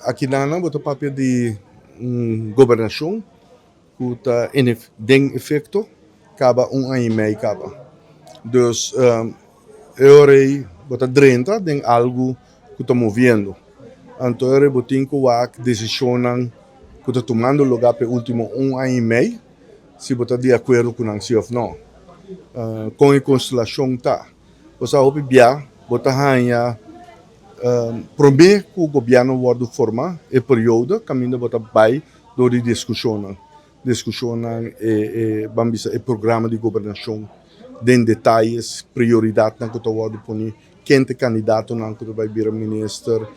aqui na bota papel de governação que está tem efeito acaba ano e meio acaba. Dus eu bota 30 tem algo que está movendo. Então eu botin que a decisão que está tomando lugar para o último ano e meio se bota de acordo com a ou não. Com a constelação tá. Você ouve bem, bota ranha prometer que o governo vai formar e período caminho bota vai do de discussão e programa de governação den detalhes prioridade na que vai pôr quem é candidato na que vai vir ministro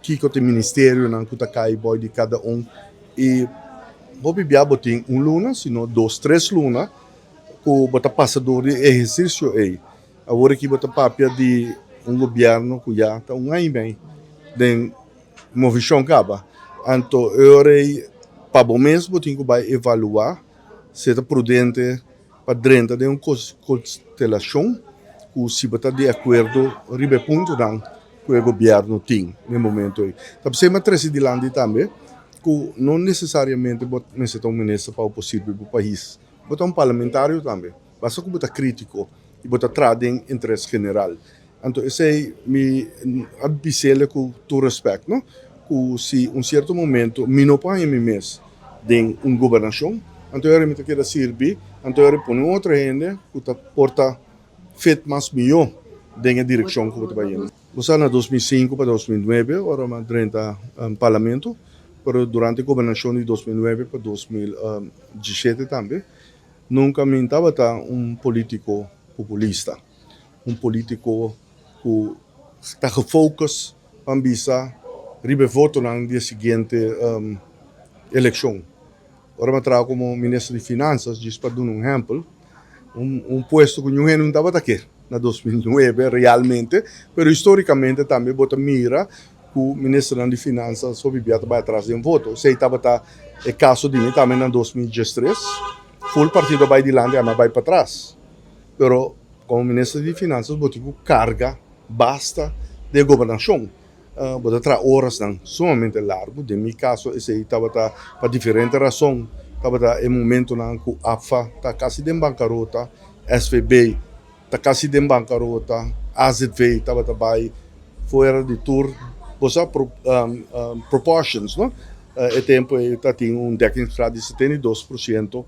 que é o ministério na que cai boy de cada e houve bem botin luna sino 2-3 luna que bota passador de exercício aí agora que bota papel de governo que já está ano e meio den movição acaba então eu para o mesmo tem que vai evaluar se é prudente para dentro de uma constelação que se está de acordo ribe ponto dan que o governo tem no momento aí. Tapi se matrese de lande também que não necessariamente necessita ministro para o possível do país. Bota parlamentário também. Basta que bota crítico e bota tradem interesse general. Então esse me abisele com todo respeito, não? Que se certo momento me não põe em mês de governação, então eu me quero servir, então eu põe outra gente que porta feito mais melhor da direção que vai indo. Você na 2005 para 2009, era uma 30 parlamento, mas durante a governação de 2009 para 2017 também, nunca me estava político populista, político que está focus para bisa ribe voto na dia seguinte eleição. Ora trabalho como ministro de Finanças, diz para dar exemplo, puesto que não estava aqui na 2009 realmente, mas historicamente também bota mira que o ministro de Finanças só vivia para atrás de voto. Se estava o caso de mim também em 2013, full partido vai de lande mas vai para trás. Pero como ministro de Finanças bota que carga basta de governação. Bota tra horas não sumamente largo. De meu caso esse estava para diferente razão. Estava em momento na que a AFA está quase em bancarrota, SVB está quase em bancarrota, AZV estava também fora de tour. Você proportions, não? O tempo está tem dekkingsgraad de 72%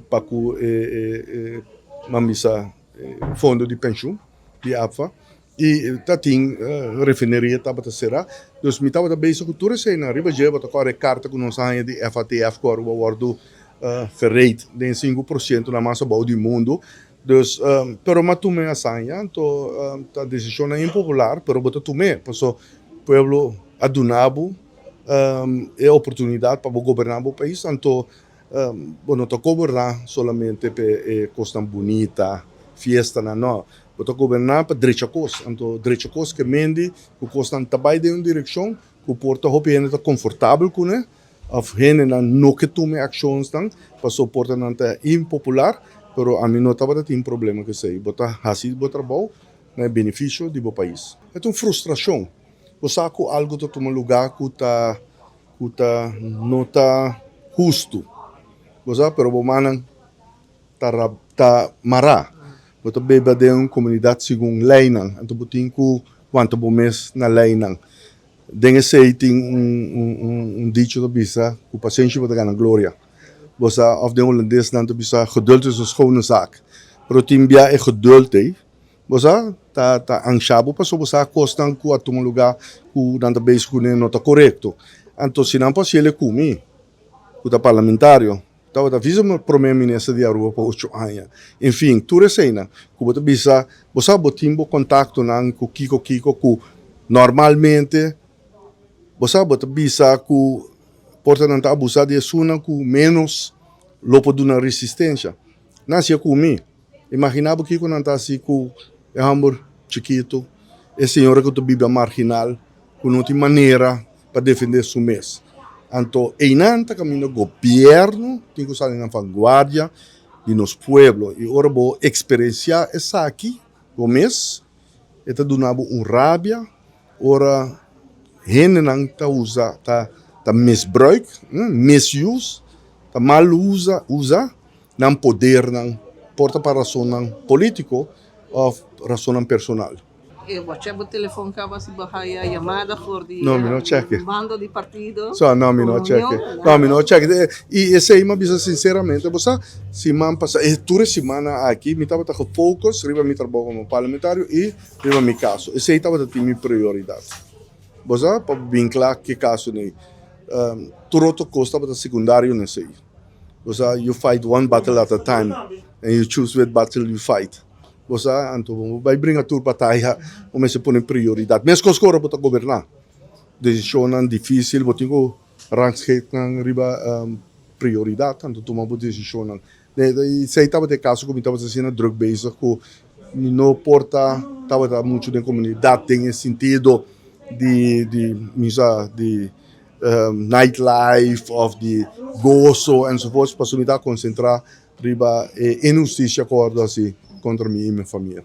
para que mamisa fundo de pensão de AFA. E tem refineria estava a ser dus me estava bem com tudo isso na riba já bota corre carta com nós aí de FATF que o acordo ferreit de 5% na massa boa do mundo dus pero matume a sanha então a decisão é impopular pero bota tume porque pueblo adunabo é oportunidade para governar o país então não to governar solamente pe costa bonita fiesta não Bota governar para direita coisa, então direita coisa que mende, que costa também de uma direção, que porta hope gente confortável com né, of gente não que tome ações tão, para suportar não é impopular, pero a mim não estava tendo problema que sei, bota assim bota trabalho, né benefício do país. É uma frustração, você sabe algo que toma lugar que não está justo, você pero o manan tá mará. Bota beba de uma comunidade segundo lei não, então botin que quanto bom mês na lei não. Dengue sei tem dicho da bisa, que o paciente vai ganhar glória. Você of de holandês não bisa geduld is een schone zaak. Pero timbia é geduld aí. Você tá ansiado para so você costan que a tomar lugar que não tá bem que não tá correto. Então se não pode ele comer, o da parlamentário estava da visa o primeiro-ministro de Aruba para 8 anos. Enfim, tudo isso aí, que você bisa, você botin contato com Kiko que normalmente você bisa que porta não tá abusar de suna com menos lopo de uma resistência. Nascia comigo. Imaginava que não tá assim com é amor chiquito, é senhora que tu vive marginal, que não tem maneira para defender seu mês. Então, einanta caminho governo tem que estar na vanguardia de nos pueblos e ora vou experienciar essa aqui o mês está donando rabia ora hen nang ta usa ta misbruik, misuse, ta mal usa ng poder ng porta para razón ng politico of razón ng personal. Você o telefone acaba se bahaya chamada por de No, mi no check it. bando de partido. So, no, mi no check it. No, mi no check it. E esse aí, uma bisa sinceramente, você, se man passa, e toda semana aqui, me estava gefocus, riba mi trabalho como parlamentário e riba mi caso. Esse aí estava minha prioridade. Você, para vinclar que caso nem, tudo custa para secundário nesse aí. Você, you fight one battle at a time, and you choose what battle you fight. Você, então, vai brincar tudo para taia, mas se põe prioridade. Mesmo que os coros para governar, decisão difícil, você tem que rangschikt ng riba prioridade, então tomar uma decisão. E se estava de caso como estava sendo drug bezig, que não porta, estava muito de comunidade tem esse sentido de nightlife, of de gozo enzovoorts, para se concentrar riba injustiça contra mim e minha família.